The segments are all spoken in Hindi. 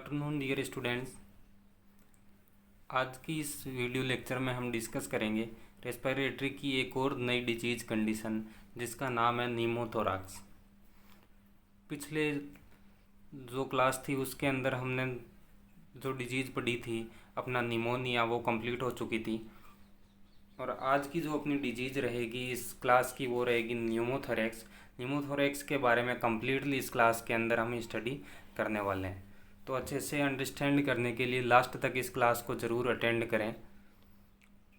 Afternoon dear students. आज की इस वीडियो लेक्चर में हम डिस्कस करेंगे रेस्पिरेटरी की एक और नई डिजीज कंडीशन जिसका नाम है नीमोथोराक्स। पिछले जो क्लास थी उसके अंदर हमने जो डिजीज़ पढ़ी थी अपना निमोनिया वो कंप्लीट हो चुकी थी, और आज की जो अपनी डिजीज़ रहेगी इस क्लास की वो रहेगी न्यूमोथोरैक्स। न्यूमोथोरैक्स के बारे में कम्प्लीटली इस क्लास के अंदर हम स्टडी करने वाले हैं। तो अच्छे से अंडरस्टैंड करने के लिए लास्ट तक इस क्लास को ज़रूर अटेंड करें,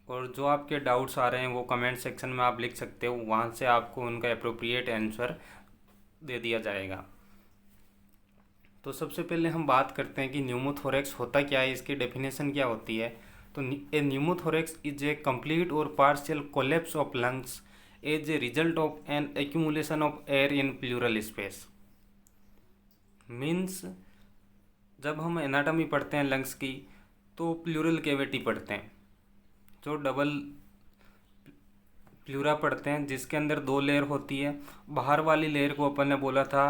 और जो आपके डाउट्स आ रहे हैं वो कमेंट सेक्शन में आप लिख सकते हो, वहाँ से आपको उनका अप्रोप्रिएट आंसर दे दिया जाएगा। तो सबसे पहले हम बात करते हैं कि न्यूमोथोरैक्स होता क्या है, इसकी डेफिनेशन क्या होती है। तो a pneumothorax is a complete or partial collapse of lungs as a result of an accumulation of air in pleural space. Means जब हम एनाटॉमी पढ़ते हैं लंग्स की तो प्लूरल कैविटी पढ़ते हैं, जो डबल प्लूरा पढ़ते हैं जिसके अंदर दो लेयर होती है। बाहर वाली लेयर को अपन ने बोला था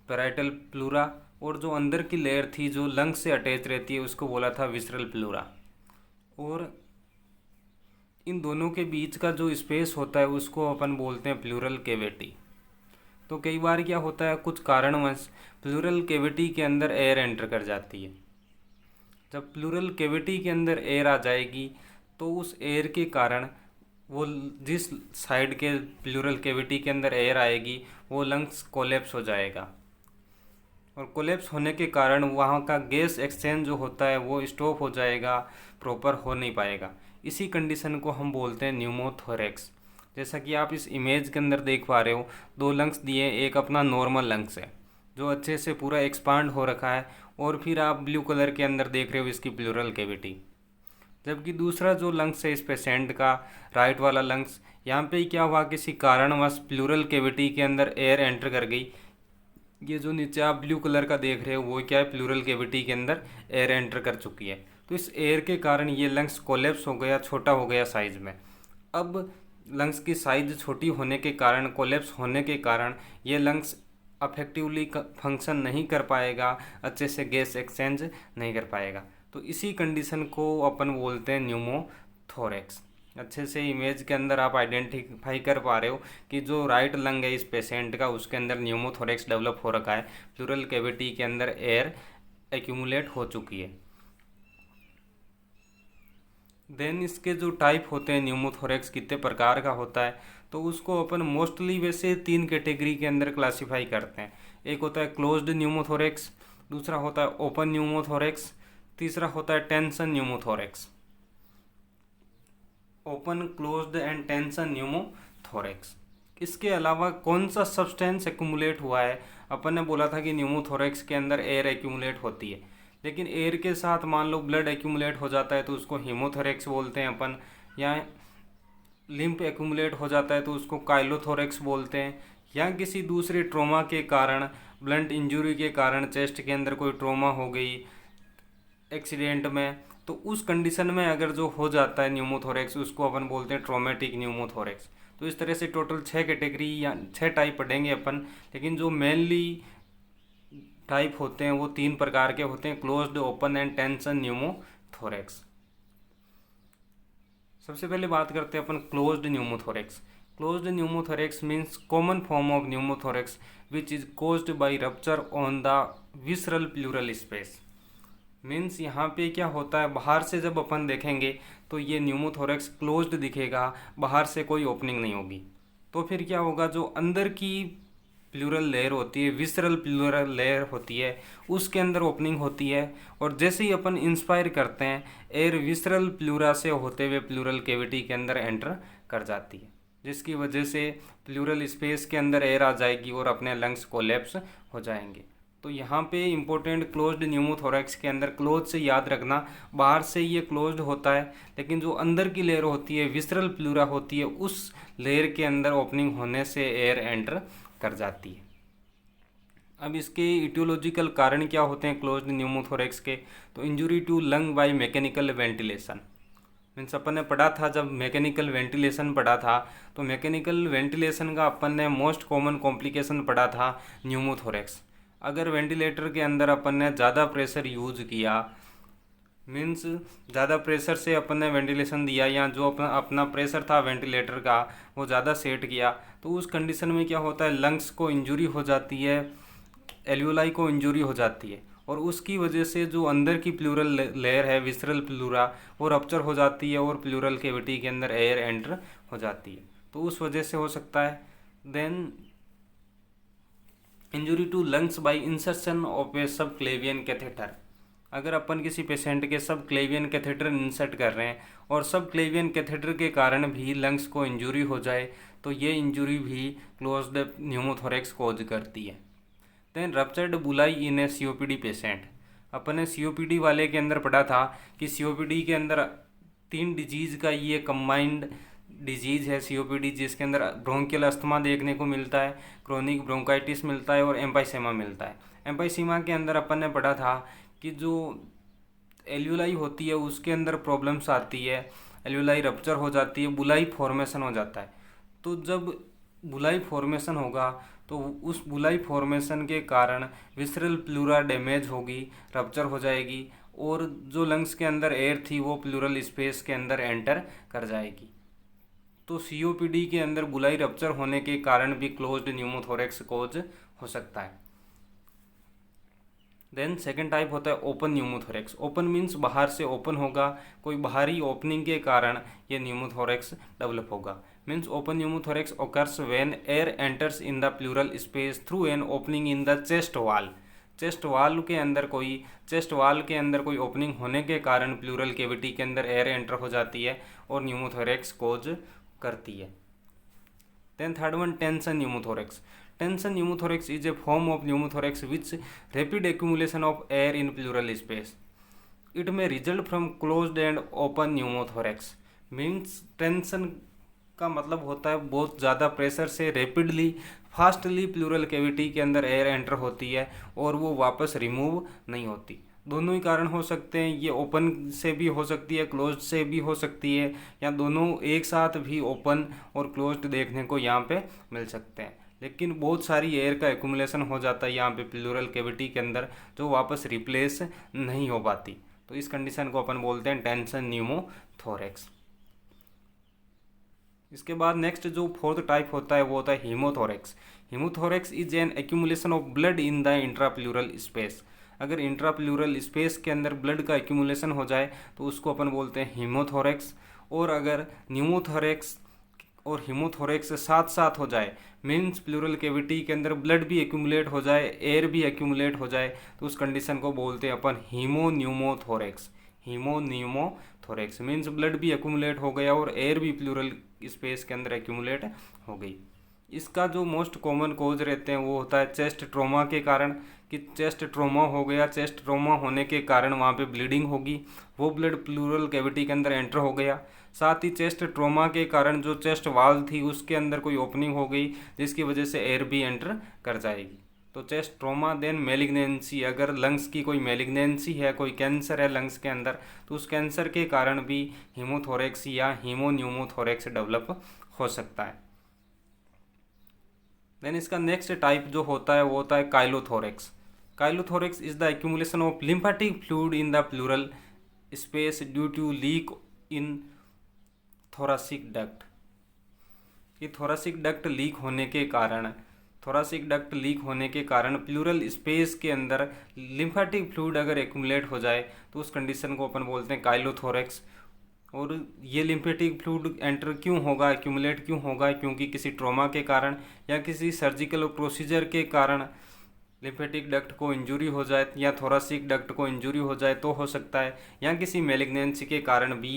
पैराइटल प्लूरा, और जो अंदर की लेयर थी जो लंग्स से अटैच रहती है उसको बोला था विसरल प्लूरा। और इन दोनों के बीच का जो स्पेस होता है उसको अपन बोलते हैं प्लूरल कैविटी। तो कई बार क्या होता है, कुछ कारणवश प्लूरल कैविटी के अंदर एयर एंटर कर जाती है। जब प्लूरल कैविटी के अंदर एयर आ जाएगी तो उस एयर के कारण वो जिस साइड के प्लूरल कैविटी के अंदर एयर आएगी वो लंग्स कोलैप्स हो जाएगा, और कोलैप्स होने के कारण वहाँ का गैस एक्सचेंज जो होता है वो स्टॉप हो जाएगा, प्रॉपर हो नहीं पाएगा। इसी कंडीशन को हम बोलते हैं न्यूमोथोरैक्स। जैसा कि आप इस इमेज के अंदर देख पा रहे हो, दो लंग्स दिए, एक अपना नॉर्मल लंग्स है जो अच्छे से पूरा एक्सपांड हो रखा है, और फिर आप ब्लू कलर के अंदर देख रहे हो इसकी प्लूरल कैविटी। जबकि दूसरा जो लंग्स है इस पेशेंट का, राइट वाला लंग्स, यहाँ पे क्या हुआ, किसी कारणवश प्लूरल कैविटी के अंदर एयर एंटर कर गई। ये जो नीचे आप ब्लू कलर का देख रहे हो वो क्या है, प्लूरल कैविटी के अंदर एयर एंटर कर चुकी है। तो इस एयर के कारण ये लंग्स कोलैप्स हो गया, छोटा हो गया साइज में। अब लंग्स की साइज छोटी होने के कारण, कोलैप्स होने के कारण ये लंग्स अफेक्टिवली फंक्शन नहीं कर पाएगा, अच्छे से गैस एक्सचेंज नहीं कर पाएगा। तो इसी कंडीशन को अपन बोलते हैं न्यूमोथोरैक्स। अच्छे से इमेज के अंदर आप आइडेंटिफाई कर पा रहे हो कि जो राइट लंग है इस पेशेंट का उसके अंदर न्यूमोथोरैक्स डेवलप हो रखा है, प्लूरल कैविटी के अंदर एयर एक्यूमुलेट हो चुकी है। देन इसके जो टाइप होते हैं न्यूमोथोरैक्स कितने प्रकार का होता है, तो उसको अपन मोस्टली वैसे तीन कैटेगरी के अंदर क्लासीफाई करते हैं। एक होता है क्लोज्ड न्यूमोथोरैक्स, दूसरा होता है ओपन न्यूमोथोरैक्स, तीसरा होता है tension pneumothorax. Open, closed end tension pneumothorax. इसके अलावा कौन सा सब्सटेंस एक्यूमुलेट हुआ है, अपन ने बोला था कि न्यूमोथोरैक्स के अंदर एयर एक्यूमुलेट होती है, लेकिन एयर के साथ मान लो ब्लड एक्यूमुलेट हो जाता है तो उसको हीमोथोरैक्स बोलते हैं अपन, या लिम्फ एक्यूमुलेट हो जाता है तो उसको काइलोथोरैक्स बोलते हैं, या किसी दूसरे ट्रॉमा के कारण, ब्लंट इंजरी के कारण, चेस्ट के अंदर कोई ट्रॉमा हो गई एक्सीडेंट में, तो उस कंडीशन में अगर जो हो जाता है न्यूमोथोरैक्स उसको अपन बोलते हैं ट्रॉमेटिक न्यूमोथोरैक्स। तो इस तरह से टोटल 6 कैटेगरी या 6 टाइप पढ़ेंगे अपन, लेकिन जो मेनली टाइप होते हैं वो 3 प्रकार के होते हैं, closed, open and tension pneumothorax. सबसे पहले बात करते हैं अपन closed pneumothorax. Closed pneumothorax means common form of pneumothorax which is caused by rupture on the visceral pleural space. Means यहाँ पे क्या होता है, बाहर से जब अपन देखेंगे तो ये न्यूमोथोरैक्स क्लोज्ड दिखेगा, बाहर से कोई ओपनिंग नहीं होगी। तो फिर क्या होगा, जो अंदर की प्लूरल लेयर होती है, विसरल प्लूरल लेयर होती है, उसके अंदर ओपनिंग होती है, और जैसे ही अपन इंस्पायर करते हैं एयर विसरल प्लूरा से होते हुए प्लूरल कैविटी के अंदर एंटर कर जाती है, जिसकी वजह से प्लूरल स्पेस के अंदर एयर आ जाएगी और अपने लंग्स कोलैप्स हो जाएंगे। तो यहाँ पे इम्पोर्टेंट क्लोज्ड न्यूमोथोरैक्स के अंदर क्लोज से याद रखना, बाहर से ये क्लोज्ड होता है, लेकिन जो अंदर की लेयर होती है, विसरल प्लूरा होती है, उस लेयर के अंदर ओपनिंग होने से एयर एंटर कर जाती है। अब इसके इटियोलॉजिकल कारण क्या होते हैं क्लोज्ड न्यूमोथोरैक्स के, तो injury to lung by mechanical ventilation. Means अपन ने पढ़ा था, जब मैकेनिकल वेंटिलेशन पढ़ा था तो मैकेनिकल वेंटिलेशन का अपन ने मोस्ट कॉमन कॉम्प्लिकेशन पढ़ा था न्यूमोथोरैक्स। अगर वेंटिलेटर के अंदर अपन ने ज़्यादा प्रेशर यूज किया, मीन्स ज़्यादा प्रेशर से अपन ने वेंटिलेशन दिया, या जो अपना अपना प्रेशर था वेंटिलेटर का वो ज़्यादा सेट किया, तो उस कंडीशन में क्या होता है, लंग्स को इंजरी हो जाती है, एल्वियोलाई को इंजरी हो जाती है, और उसकी वजह से जो अंदर की प्लूरल लेयर है विसरल प्लूरा वो रप्चर हो जाती है और प्लूरल कैविटी के अंदर एयर एंटर हो जाती है, तो उस वजह से हो सकता है। Then injury to lungs by insertion of a subclavian catheter. अगर अपन किसी पेशेंट के सब क्लेवियन कैथेटर इंसर्ट कर रहे हैं और सब क्लेवियन कैथेटर के कारण भी लंग्स को इंजुरी हो जाए, तो ये इंजुरी भी क्लोज्ड न्यूमोथोरेक्स कॉज करती है। देन रप्चर्ड बुलाई इन ए सीओपीडी पेशेंट। अपन ने सीओपीडी वाले के अंदर पढ़ा था कि सीओपीडी के अंदर 3 डिजीज़ का ये कंबाइंड डिजीज़ है सीओपीडी, जिसके अंदर ब्रोंकियल अस्थमा देखने को मिलता है, क्रोनिक ब्रोंकाइटिस मिलता है और एम्पाइसेमा मिलता है। एम्पाइसेमा के अंदर अपन ने पढ़ा था कि जो एल्यूलाई होती है उसके अंदर प्रॉब्लम्स आती है, एल्यूलाई रप्चर हो जाती है, बुलाई फॉर्मेशन हो जाता है। तो जब बुलाई फॉर्मेशन होगा तो उस बुलाई फॉर्मेशन के कारण विसरल प्लूरा डैमेज होगी, रप्चर हो जाएगी, और जो लंग्स के अंदर एयर थी वो प्लूरल स्पेस के अंदर एंटर कर जाएगी। तो सीओपीडी के अंदर बुलाई रप्चर होने के कारण भी क्लोज्ड न्यूमोथोरेक्स कॉज हो सकता है। देन सेकेंड टाइप होता है ओपन न्यूमोथोरेक्स। ओपन मीन्स बाहर से ओपन होगा, कोई बाहरी ओपनिंग के कारण ये न्यूमोथोरेक्स डेवलप होगा। Means open pneumothorax occurs when air enters in the pleural space through an opening in the chest wall। Chest वाल के अंदर कोई ओपनिंग होने के कारण प्लूरल कैविटी के अंदर एयर एंटर हो जाती है और न्यूमोथोरेक्स कॉज करती है। Then third one tension pneumothorax. Tension pneumothorax is a form of pneumothorax which rapid accumulation of air in pleural space. It may result from closed and open pneumothorax. Means tension का मतलब होता है बहुत ज़्यादा प्रेशर से रैपिडली फास्टली प्लूरल कैविटी के अंदर एयर एंटर होती है और वो वापस रिमूव नहीं होती। दोनों ही कारण हो सकते हैं, ये ओपन से भी हो सकती है, क्लोज्ड से भी हो सकती है, या दोनों एक साथ भी ओपन और क्लोज्ड देखने को यहाँ पे मिल सकते हैं। लेकिन बहुत सारी एयर का एक्यूमुलेशन हो जाता है यहाँ पे प्लूरल कैविटी के अंदर, जो वापस रिप्लेस नहीं हो पाती, तो इस कंडीशन को अपन बोलते हैं टेंशन न्यूमोथोरेक्स। इसके बाद नेक्स्ट जो फोर्थ टाइप होता है वो होता है haemothorax. Haemothorax is an accumulation of blood in the intrapleural space. अगर इंट्राप्लूरल स्पेस के अंदर ब्लड का एक्यूमुलेशन हो जाए तो उसको अपन बोलते हैं हीमोथोरेक्स। और अगर न्यूमोथोरेक्स और हीमोथोरेक्स साथ साथ हो जाए, मीन्स प्लूरल कैविटी के अंदर ब्लड भी एक्यूमुलेट हो जाए, एयर भी एक्यूमुलेट हो जाए, तो उस कंडीशन को बोलते हैं अपन हीमोन्यूमोथोरेक्स। हीमोन्यूमोथोरेक्स मीन्स ब्लड भी एक्यूमुलेट हो गया और एयर भी प्लूरल स्पेस के अंदर एक्यूमुलेट हो गई। इसका जो मोस्ट कॉमन कॉज रहते हैं वो होता है चेस्ट ट्रॉमा के कारण, कि चेस्ट ट्रॉमा हो गया, चेस्ट ट्रॉमा होने के कारण वहाँ पे ब्लीडिंग होगी, वो ब्लड प्लूरल कैविटी के अंदर एंटर हो गया। साथ ही चेस्ट ट्रॉमा के कारण जो चेस्ट वाल थी उसके अंदर कोई ओपनिंग हो गई जिसकी वजह से एयर भी एंटर कर जाएगी, तो चेस्ट ट्रॉमा। देन मेलिग्नेंसी, अगर लंग्स की कोई मेलिग्नेंसी है, कोई कैंसर है लंग्स के अंदर, तो उस कैंसर के कारण भी हीमोथोरेक्स या हीमोन्यूमोथोरेक्स डेवलप हो सकता है। देन इसका नेक्स्ट टाइप जो होता है वो होता है chylothorax. Chylothorax is the accumulation of lymphatic fluid in the pleural space due to leak in thoracic duct. ये थोरासिक डक्ट लीक होने के कारण प्लूरल स्पेस के अंदर लिम्फेटिक फ्लूइड अगर एक्यूमुलेट हो जाए तो उस कंडीशन को अपन बोलते हैं काइलोथोरेक्स। और ये लिम्फेटिक फ्लूइड एंटर क्यों होगा, एक्यूमुलेट क्यों होगा, क्योंकि किसी ट्रॉमा के कारण या किसी सर्जिकल प्रोसीजर के कारण लिम्फेटिक डक्ट को इंजरी हो जाए या थोरासिक डक्ट को इंजरी हो जाए तो हो सकता है, या किसी मेलिग्नेंसी के कारण भी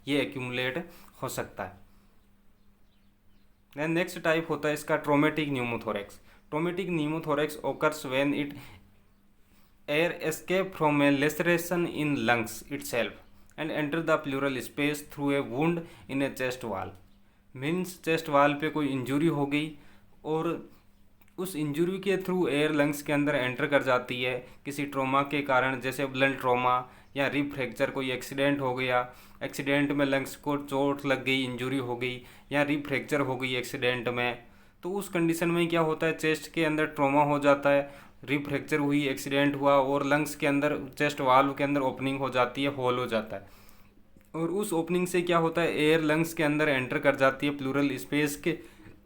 ये एक्यूमुलेट हो सकता है। देन नेक्स्ट टाइप होता है इसका traumatic pneumothorax. Traumatic pneumothorax occurs when it air escape from a laceration in lungs itself and enter the pleural space through a wound in a chest wall। Means chest वाल पे कोई इंजरी हो गई और उस इंजरी के थ्रू एयर लंग्स के अंदर एंटर कर जाती है किसी ट्रॉमा के कारण, जैसे ब्लंट ट्रॉमा या रिब फ्रैक्चर, कोई एक्सीडेंट हो गया, एक्सीडेंट में लंग्स को चोट लग गई, इंजरी हो गई, या रिब फ्रैक्चर हो गई एक्सीडेंट में, तो उस कंडीशन में क्या होता है, चेस्ट के अंदर ट्रॉमा हो जाता है, रिब फ्रैक्चर हुई, एक्सीडेंट हुआ और लंग्स के अंदर चेस्ट वाल्व के अंदर ओपनिंग हो जाती है, होल हो जाता है और उस ओपनिंग से क्या होता है, एयर लंग्स के अंदर एंटर कर जाती है, प्लूरल स्पेस के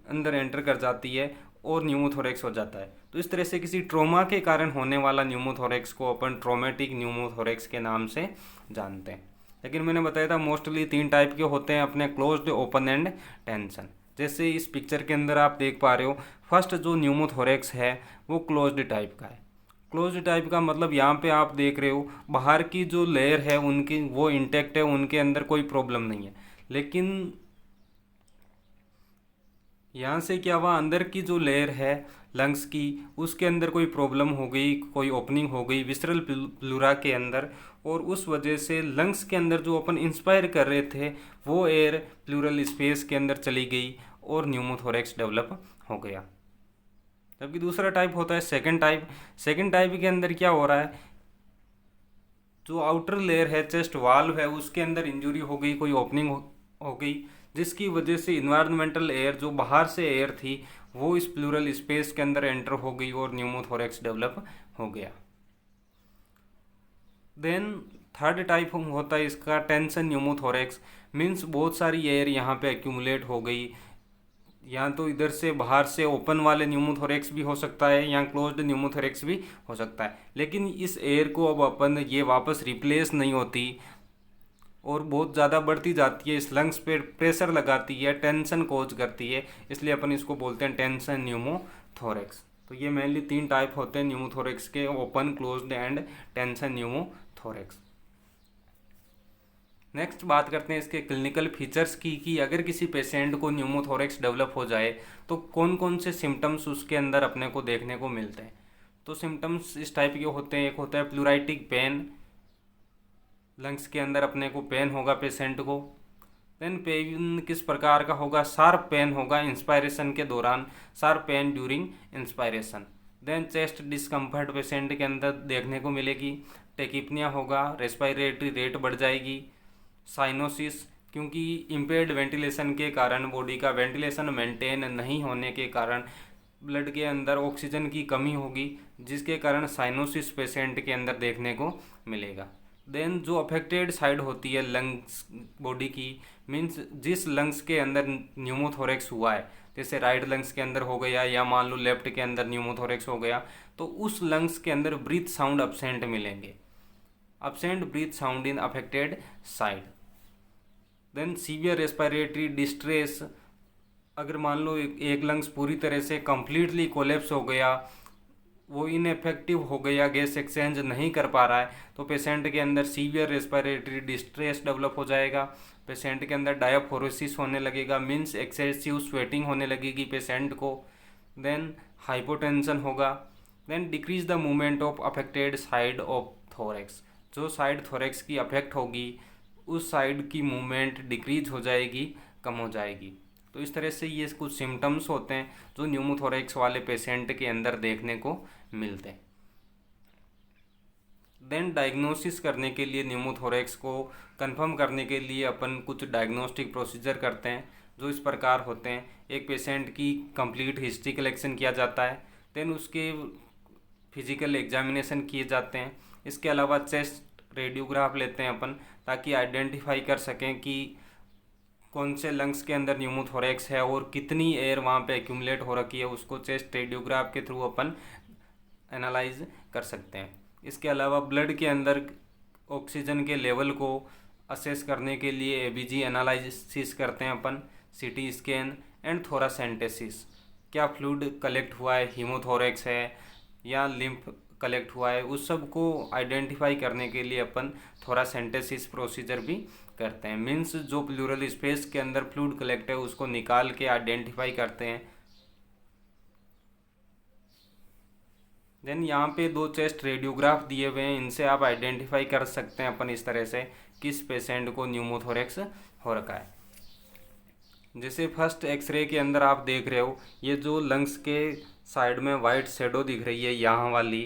अंदर एंटर कर जाती है और न्यूमोथोरेक्स हो जाता है। तो इस तरह से किसी ट्रॉमा के कारण होने वाला न्यूमोथोरेक्स को अपन ट्रॉमेटिक न्यूमोथोरेक्स के नाम से जानते हैं। लेकिन मैंने बताया था मोस्टली 3 टाइप के होते हैं अपने, क्लोज्ड, ओपन एंड टेंशन। जैसे इस पिक्चर के अंदर आप देख पा रहे हो, फर्स्ट जो न्यूमोथोरेक्स है वो क्लोज्ड टाइप का है। क्लोज्ड टाइप का मतलब यहाँ पे आप देख रहे हो बाहर की जो लेयर है उनकी वो इंटैक्ट है, उनके अंदर कोई प्रॉब्लम नहीं है। लेकिन यहाँ से क्या हुआ, अंदर की जो लेयर है लंग्स की उसके अंदर कोई प्रॉब्लम हो गई, कोई ओपनिंग हो गई विसरल प्लूरा के अंदर, और उस वजह से लंग्स के अंदर जो अपन इंस्पायर कर रहे थे वो एयर प्लूरल स्पेस के अंदर चली गई और न्यूमोथोरेक्स डेवलप हो गया। जबकि दूसरा टाइप होता है सेकंड टाइप। सेकंड टाइप के अंदर क्या हो रहा है, जो आउटर लेयर है, चेस्ट वाल्व है, उसके अंदर इंजरी हो गई, कोई ओपनिंग हो गई, जिसकी वजह से इन्वायरमेंटल एयर, जो बाहर से एयर थी, वो इस प्लूरल स्पेस के अंदर एंटर हो गई और न्यूमोथोरेक्स डेवलप हो गया। देन थर्ड टाइप होता है इसका टेंशन न्यूमोथोरेक्स। मीन्स बहुत सारी एयर यहाँ पे एक्यूमुलेट हो गई, या तो इधर से बाहर से ओपन वाले न्यूमोथोरेक्स भी हो सकता है या क्लोज्ड न्यूमोथोरेक्स भी हो सकता है। लेकिन इस एयर को अब अपन ये वापस रिप्लेस नहीं होती और बहुत ज़्यादा बढ़ती जाती है, इस लंग्स पे प्रेशर लगाती है, टेंशन कोज करती है, इसलिए अपन इसको बोलते हैं टेंशन न्यूमोथोरेक्स। तो ये मेनली 3 टाइप होते हैं न्यूमोथोरेक्स के, open, closed end tension pneumothorax. Next बात करते हैं इसके क्लिनिकल फीचर्स की, कि अगर किसी पेशेंट को न्यूमोथोरेक्स डेवलप हो जाए तो कौन कौन से सिम्टम्स उसके अंदर अपने को देखने को मिलते हैं। तो सिम्टम्स इस टाइप के होते हैं, एक होता है प्लूराइटिक पेन, लंग्स के अंदर अपने को पेन होगा पेशेंट को। देन पेन किस प्रकार का होगा, शार्प पेन होगा इंस्पायरेशन के दौरान, sharp pain during inspiration. Then chest discomfort patient के अंदर देखने को मिलेगी, टेकिपनिया होगा, रेस्पिरेटरी रेट बढ़ जाएगी, साइनोसिस, क्योंकि इम्पेयर्ड वेंटिलेशन के कारण, बॉडी का वेंटिलेशन मेंटेन नहीं होने के कारण ब्लड के अंदर ऑक्सीजन की कमी होगी, जिसके कारण साइनोसिस पेशेंट के अंदर देखने को मिलेगा। देन जो अफेक्टेड साइड होती है लंग्स बॉडी की, मीन्स जिस लंग्स के अंदर न्यूमोथोरेक्स हुआ है, जैसे राइट लंग्स के अंदर हो गया या मान लो लेफ्ट के अंदर न्यूमोथोरेक्स हो गया, तो उस लंग्स के अंदर ब्रीथ साउंड अब्सेंट मिलेंगे, absent breath sound in affected side. Then severe respiratory distress, अगर मान लो एक लंग्स पूरी तरह से कंप्लीटली कोलेप्स हो गया, वो इनएफेक्टिव हो गया, गैस एक्सचेंज नहीं कर पा रहा है, तो पेशेंट के अंदर सीवियर रेस्पिरेटरी डिस्ट्रेस डेवलप हो जाएगा, पेशेंट के अंदर डायफोरेसिस होने लगेगा, मीन्स एक्सेसिव स्वेटिंग होने लगेगी पेशेंट को। देन हाइपोटेंशन होगा। Then decrease the movement of affected side of thorax, जो साइड थोरेक्स की अफेक्ट होगी उस साइड की मूवमेंट डिक्रीज हो जाएगी, कम हो जाएगी। तो इस तरह से ये कुछ सिम्टम्स होते हैं जो न्यूमोथोरेक्स वाले पेशेंट के अंदर देखने को मिलते हैं। देन डायग्नोसिस करने के लिए, न्यूमोथोरेक्स को कंफर्म करने के लिए अपन कुछ डायग्नोस्टिक प्रोसीजर करते हैं जो इस प्रकार होते हैं। एक पेशेंट की कंप्लीट हिस्ट्री कलेक्शन किया जाता है, देन उसके फिजिकल एग्जामिनेशन किए जाते हैं। इसके अलावा चेस्ट रेडियोग्राफ लेते हैं अपन, ताकि आइडेंटिफाई कर सकें कि कौन से लंग्स के अंदर न्यूमोथोरेक्स है और कितनी एयर वहाँ पे एक्यूमुलेट हो रखी है, उसको चेस्ट रेडियोग्राफ के थ्रू अपन एनालाइज कर सकते हैं। इसके अलावा ब्लड के अंदर ऑक्सीजन के लेवल को असेस करने के लिए एबीजी एनालिसिस करते हैं अपन, सीटी स्कैन एंड थोरासेंटेसिस, क्या फ्लूइड कलेक्ट हुआ है, हीमोथोरेक्स है या लिम्फ कलेक्ट हुआ है, उस सब को आइडेंटिफाई करने के लिए अपन थोरासेंटेसिस प्रोसीजर भी करते हैं। मीन्स जो प्लूरल स्पेस के अंदर फ्लूइड कलेक्ट है उसको निकाल के आइडेंटिफाई करते हैं। देन यहाँ पे 2 चेस्ट रेडियोग्राफ दिए हुए हैं, इनसे आप आइडेंटिफाई कर सकते हैं अपन इस तरह से किस पेशेंट को न्यूमोथोरेक्स हो रखा है। जैसे फर्स्ट एक्सरे के अंदर आप देख रहे हो, ये जो लंग्स के साइड में वाइट शेडो दिख रही है, यहाँ वाली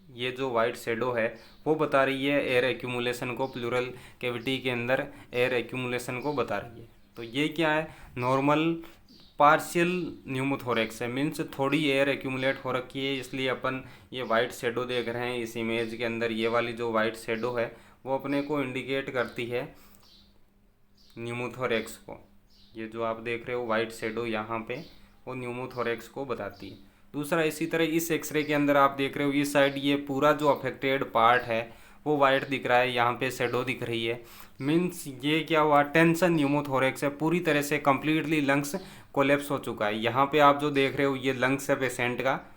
ये जो वाइट शेडो है वो बता रही है एयर एक्यूमुलेशन को, प्लूरल कैविटी के अंदर एयर एक्यूमुलेशन को बता रही है। तो ये क्या है, नॉर्मल पार्शियल न्यूमोथोरेक्स है, मीन्स थोड़ी एयर एक्यूमुलेट हो रखी है, इसलिए अपन ये वाइट शेडो देख रहे हैं इस इमेज के अंदर। ये वाली जो वाइट शेडो है वो अपने को इंडिकेट करती है न्यूमोथोरेक्स को। ये जो आप देख रहे हो वाइट शेडो यहाँ पे, वो न्यूमोथोरेक्स को बताती है। दूसरा, इसी तरह इस एक्सरे के अंदर आप देख रहे हो इस साइड ये पूरा जो अफेक्टेड पार्ट है वो वाइट दिख रहा है, यहाँ पे शेडो दिख रही है। मीन्स ये क्या हुआ, टेंशन न्यूमोथोरेक्स है, पूरी तरह से कम्प्लीटली लंग्स कोलेप्स हो चुका है। यहाँ पे आप जो देख रहे हो ये लंग्स है पेशेंट का।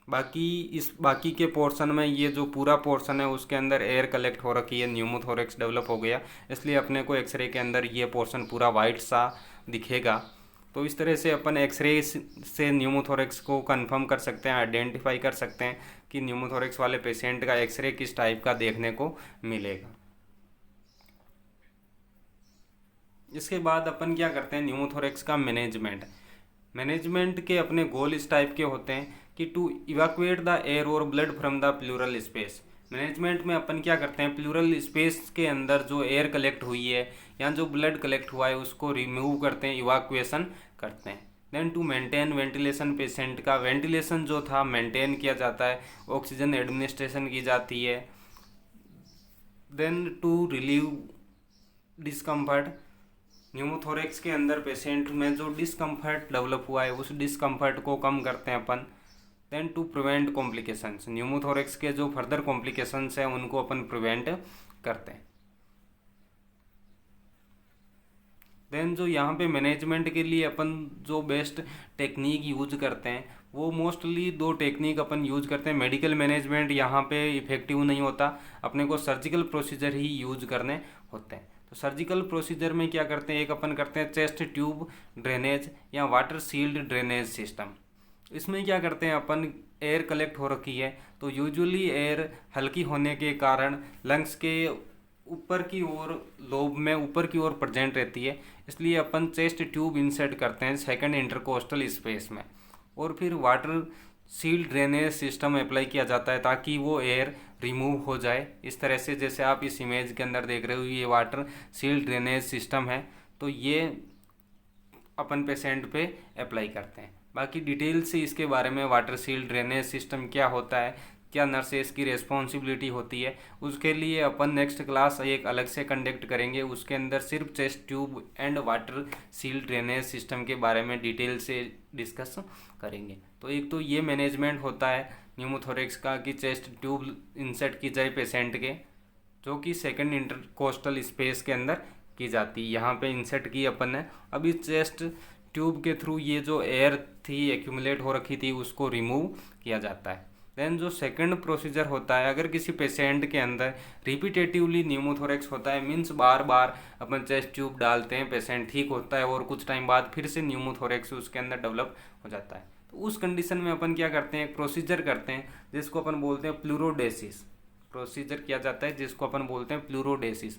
बाकी के पोर्शन में ये जो पूरा पोर्शन है उसके अंदर एयर कलेक्ट हो रखी है, न्यूमोथोरेक्स डेवलप हो गया, इसलिए अपने को एक्सरे के अंदर ये पोर्शन पूरा वाइट सा दिखेगा। तो इस तरह से अपन एक्सरे से न्यूमोथोरेक्स को कंफर्म कर सकते हैं, आइडेंटिफाई कर सकते हैं कि न्यूमोथोरेक्स वाले पेशेंट का एक्सरे किस टाइप का देखने को मिलेगा। इसके बाद अपन क्या करते हैं, न्यूमोथोरेक्स का मैनेजमेंट के अपने गोल इस टाइप के होते हैं कि टू इवैक्यूएट द एयर और blood from the pleural space. Management में अपन क्या करते हैं, प्लूरल स्पेस के अंदर जो एयर कलेक्ट हुई है या जो ब्लड कलेक्ट हुआ है उसको रिमूव करते हैं, इवैक्यूएशन करते हैं। Then to maintain ventilation, patient का वेंटिलेशन जो था मेंटेन किया जाता है, ऑक्सीजन एडमिनिस्ट्रेशन की जाती है। Then to relieve discomfort, pneumothorax के अंदर पेशेंट में जो डिस्कम्फर्ट डेवलप हुआ है उस डिस्कम्फर्ट को कम करते हैं अपन। Then to prevent complications, pneumothorax के जो फर्दर कॉम्प्लिकेशंस हैं उनको अपन प्रिवेंट करते हैं। देन जो यहाँ पे मैनेजमेंट के लिए अपन जो बेस्ट टेक्निक यूज करते हैं वो मोस्टली दो टेक्निक अपन यूज करते हैं। मेडिकल मैनेजमेंट यहाँ पे इफेक्टिव नहीं होता, अपने को सर्जिकल प्रोसीजर ही यूज करने होते हैं। तो सर्जिकल प्रोसीजर में क्या करते हैं, एक अपन करते हैं चेस्ट ट्यूब ड्रेनेज या वाटर सील्ड ड्रेनेज सिस्टम। इसमें क्या करते हैं अपन, एयर कलेक्ट हो रखी है तो यूजुअली एयर हल्की होने के कारण लंग्स के ऊपर की ओर, लोब में ऊपर की ओर प्रेजेंट रहती है, इसलिए अपन चेस्ट ट्यूब इंसर्ट करते हैं सेकंड इंटरकोस्टल स्पेस में, और फिर water seal drainage system apply किया जाता है ताकि वो एयर रिमूव हो जाए। इस तरह से जैसे आप इस इमेज के अंदर देख रहे हो ये वाटर सील ड्रेनेज सिस्टम है, तो ये अपन पेशेंट पे अप्लाई करते हैं। बाकी डिटेल से इसके बारे में वाटर सील ड्रेनेज सिस्टम क्या होता है, क्या नर्सेस की रिस्पॉन्सिबिलिटी होती है, उसके लिए अपन नेक्स्ट क्लास एक अलग से कंडक्ट करेंगे। उसके अंदर सिर्फ chest tube and water seal drainage system के बारे में डिटेल से डिस्कस करेंगे। तो एक तो ये मैनेजमेंट होता है न्यूमोथोरेक्स का कि चेस्ट ट्यूब इंसर्ट की जाए पेशेंट के, जो कि सेकंड इंटरकोस्टल स्पेस के अंदर की जाती है। यहाँ पे इंसर्ट की अपन ने, अभी चेस्ट ट्यूब के थ्रू ये जो एयर थी एक्यूमुलेट हो रखी थी उसको रिमूव किया जाता है। देन जो सेकंड प्रोसीजर होता है, अगर किसी पेशेंट के अंदर रिपीटेटिवली न्यूमोथोरेक्स होता है, मीन्स बार बार अपन चेस्ट ट्यूब डालते हैं, पेशेंट ठीक होता है और कुछ टाइम बाद फिर से न्यूमोथोरेक्स उसके अंदर डेवलप हो जाता है, तो उस कंडीशन में अपन क्या करते हैं, एक प्रोसीजर करते हैं जिसको अपन बोलते हैं प्लूरोडेसिस। प्रोसीजर किया जाता है जिसको अपन बोलते हैं प्लूरोडेसिस।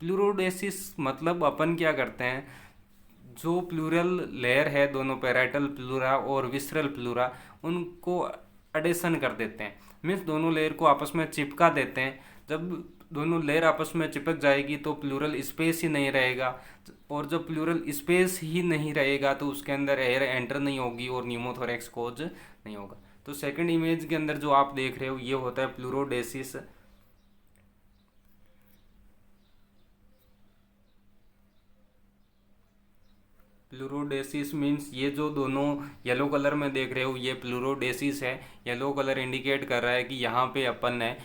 प्लूरोडेसिस मतलब अपन क्या करते हैं, जो प्लूरल लेयर है दोनों पैराइटल प्लूरा और विसरल प्लूरा, उनको एडिशन कर देते हैं, मीन्स दोनों लेयर को आपस में चिपका देते हैं। जब दोनों लेयर आपस में चिपक जाएगी तो प्लूरल स्पेस ही नहीं रहेगा, और जब प्लूरल स्पेस ही नहीं रहेगा तो उसके अंदर एयर एंटर नहीं होगी और न्यूमोथोरेक्स कोज नहीं होगा। तो सेकंड इमेज के अंदर जो आप देख रहे हो ये होता है प्लूरोडेसिस। प्लूरोडेसिस मीन्स ये जो दोनों येलो कलर में देख रहे हो ये प्लूरोडेसिस है। येलो कलर इंडिकेट कर रहा है कि यहाँ पे अपन ने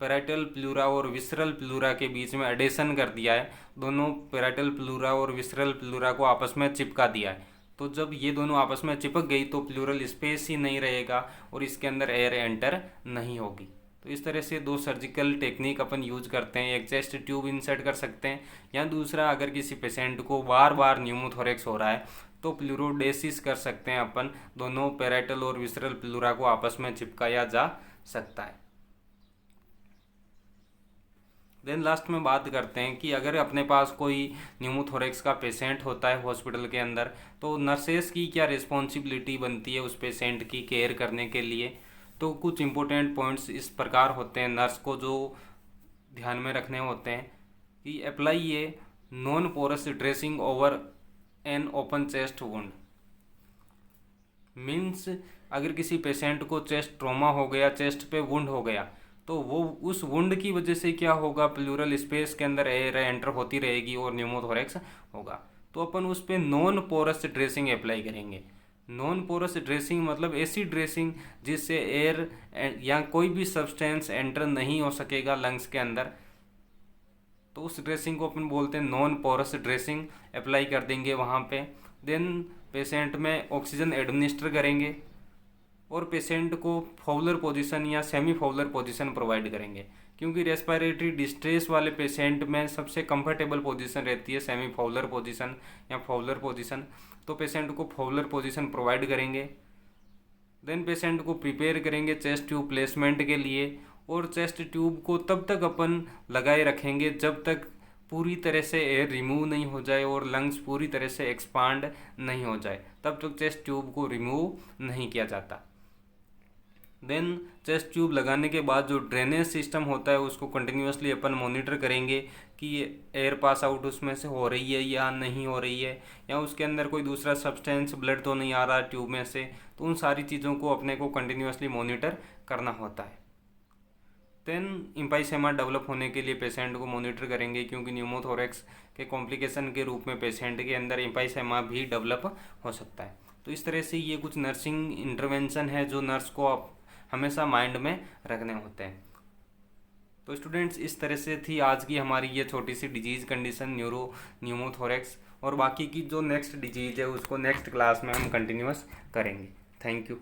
पैराइटल प्लूरा और विसरल प्लूरा के बीच में एडिशन कर दिया है, दोनों पैराइटल प्लूरा और विसरल प्लूरा को आपस में चिपका दिया है। तो जब ये दोनों आपस में चिपक गई तो प्लूरल स्पेस ही नहीं रहेगा और इसके अंदर एयर एंटर नहीं होगी। तो इस तरह से दो सर्जिकल टेक्निक अपन यूज करते हैं, एक चेस्ट ट्यूब इंसर्ट कर सकते हैं, या दूसरा अगर किसी पेशेंट को बार बार न्यूमोथोरेक्स हो रहा है तो प्लूरोडेसिस कर सकते हैं अपन, दोनों पैराइटल और विसरल प्लूरा को आपस में चिपकाया जा सकता है। देन लास्ट में बात करते हैं कि अगर अपने पास कोई न्यूमोथोरेक्स का पेशेंट होता है हॉस्पिटल के अंदर तो नर्सेस की क्या रिस्पॉन्सिबिलिटी बनती है उस पेशेंट की केयर करने के लिए। तो कुछ इंपॉर्टेंट पॉइंट्स इस प्रकार होते हैं नर्स को जो ध्यान में रखने होते हैं कि अप्लाई ये non porous dressing over an open chest wound. Means अगर किसी पेशेंट को चेस्ट ट्रॉमा हो गया, चेस्ट पे वुंड हो गया, तो वो उस वुंड की वजह से क्या होगा, प्लूरल स्पेस के अंदर एयर एंटर होती रहेगी और न्यूमोथोरेक्स होगा। तो अपन उस पर नॉन पोरस ड्रेसिंग अप्लाई करेंगे। नॉन पोरस ड्रेसिंग मतलब ऐसी ड्रेसिंग जिससे एयर या कोई भी सब्सटेंस एंटर नहीं हो सकेगा लंग्स के अंदर, तो उस ड्रेसिंग को अपन बोलते हैं नॉन पोरस ड्रेसिंग। अप्लाई कर देंगे वहाँ पे। देन पेशेंट में ऑक्सीजन एडमिनिस्टर करेंगे और पेशेंट को फाउलर पोजीशन या सेमी फाउलर पोजीशन प्रोवाइड करेंगे, क्योंकि रेस्पिरेटरी डिस्ट्रेस वाले पेशेंट में सबसे कंफर्टेबल पोजीशन रहती है सेमी फाउलर पोजीशन या फाउलर पोजीशन। तो पेशेंट को फाउलर पोजीशन प्रोवाइड करेंगे। देन पेशेंट को प्रिपेयर करेंगे चेस्ट ट्यूब प्लेसमेंट के लिए, और चेस्ट ट्यूब को तब तक अपन लगाए रखेंगे जब तक पूरी तरह से एयर रिमूव नहीं हो जाए और लंग्स पूरी तरह से एक्सपांड नहीं हो जाए, तब तक चेस्ट ट्यूब को रिमूव नहीं किया जाता। देन चेस्ट ट्यूब लगाने के बाद जो ड्रेनेज सिस्टम होता है उसको कंटिन्यूसली अपन मॉनिटर करेंगे कि एयर पास आउट उसमें से हो रही है या नहीं हो रही है, या उसके अंदर कोई दूसरा सब्सटेंस ब्लड तो नहीं आ रहा ट्यूब में से। तो उन सारी चीज़ों को अपने को कंटिन्यूसली मॉनिटर करना होता है। देन इम्पाइसेमा डेवलप होने के लिए पेशेंट को मॉनिटर करेंगे, क्योंकि न्यूमोथोरेक्स के कॉम्प्लिकेशन के रूप में पेशेंट के अंदर इम्पाइसेमा भी डेवलप हो सकता है। तो इस तरह से ये कुछ नर्सिंग इंटरवेंशन है जो नर्स को आप हमेशा माइंड में रखने होते हैं। तो स्टूडेंट्स, इस तरह से थी आज की हमारी ये छोटी सी डिजीज़ कंडीशन न्यूमोथोरेक्स, और बाकी की जो नेक्स्ट डिजीज़ है उसको नेक्स्ट क्लास में हम कंटिन्यूस करेंगे। Thank you.